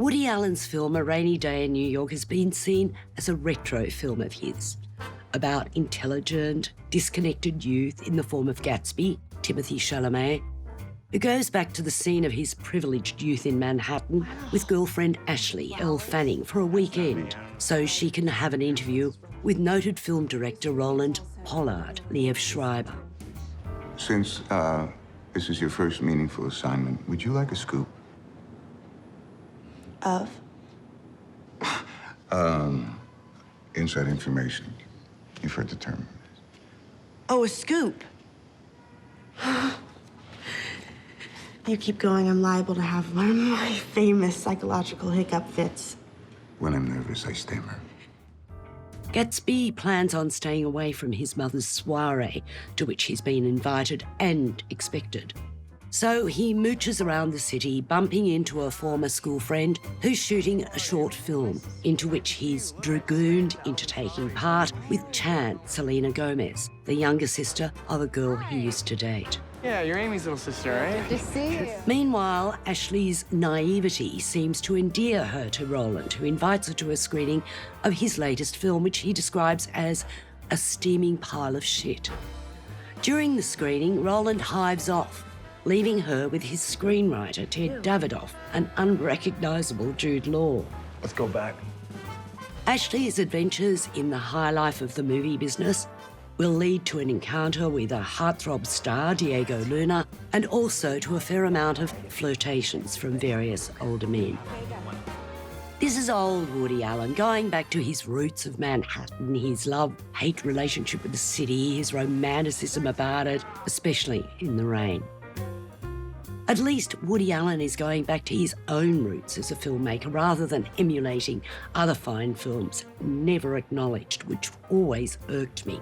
Woody Allen's film A Rainy Day in New York has been seen as a retro film of his, about intelligent, disconnected youth in the form of Gatsby, Timothée Chalamet, who goes back to the scene of his privileged youth in Manhattan with girlfriend Ashley, Elle Fanning, for a weekend so she can have an interview with noted film director Roland Pollard, Liev Schreiber. Since this is your first meaningful assignment, would you like a scoop? Of? Inside information. You've heard the term. Oh, a scoop. You keep going, I'm liable to have one of my famous psychological hiccup fits. When I'm nervous, I stammer. Gatsby plans on staying away from his mother's soiree, to which he's been invited and expected. So he mooches around the city, bumping into a former school friend who's shooting a short film into which he's dragooned into taking part with Chan, Selena Gomez, the younger sister of a girl he used to date. Yeah, you're Amy's little sister, right? Good to see you. Meanwhile, Ashley's naivety seems to endear her to Roland, who invites her to a screening of his latest film, which he describes as a steaming pile of shit. During the screening, Roland hives off, leaving her with his screenwriter, Ted Davidoff, an unrecognisable Jude Law. Let's go back. Ashley's adventures in the high life of the movie business will lead to an encounter with a heartthrob star, Diego Luna, and also to a fair amount of flirtations from various older men. This is old Woody Allen, going back to his roots of Manhattan, his love-hate relationship with the city, his romanticism about it, especially in the rain. At least Woody Allen is going back to his own roots as a filmmaker rather than emulating other fine films never acknowledged, which always irked me.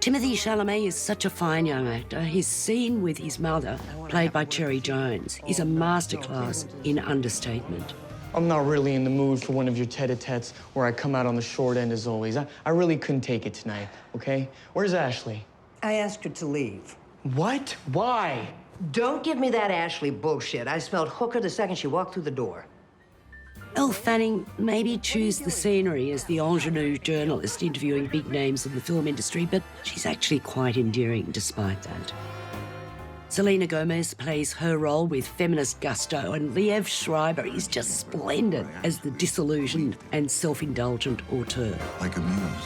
Timothée Chalamet is such a fine young actor. His scene with his mother, played by Cherry Jones, is a masterclass in understatement. I'm not really in the mood for one of your tete-a-tetes where I come out on the short end as always. I really couldn't take it tonight, okay? Where's Ashley? I asked her to leave. What? Why? Don't give me that Ashley bullshit. I smelled hooker the second she walked through the door. Elle Fanning maybe chews the scenery as the ingenue journalist interviewing big names in the film industry, but she's actually quite endearing despite that. Selena Gomez plays her role with feminist gusto, and Liev Schreiber is just splendid as the disillusioned and self-indulgent auteur. Like a muse.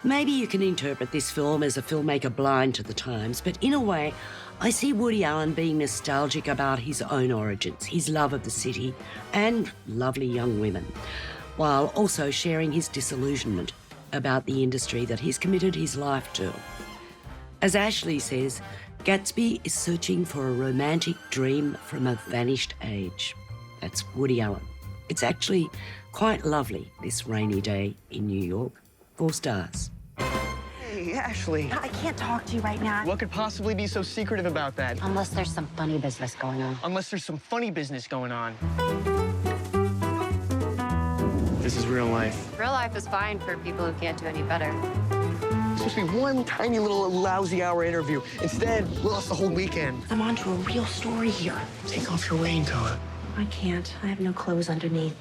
Maybe you can interpret this film as a filmmaker blind to the times, but in a way, I see Woody Allen being nostalgic about his own origins, his love of the city and lovely young women, while also sharing his disillusionment about the industry that he's committed his life to. As Ashley says, Gatsby is searching for a romantic dream from a vanished age. That's Woody Allen. It's actually quite lovely, this rainy day in New York. 4 stars. Hey, Ashley. I can't talk to you right now. What could possibly be so secretive about that? Unless there's some funny business going on. Unless there's some funny business going on. This is real life. Real life is fine for people who can't do any better. It's supposed to be one tiny little lousy hour interview. Instead, we lost the whole weekend. I'm onto a real story here. Take off your raincoat. I can't. I have no clothes underneath.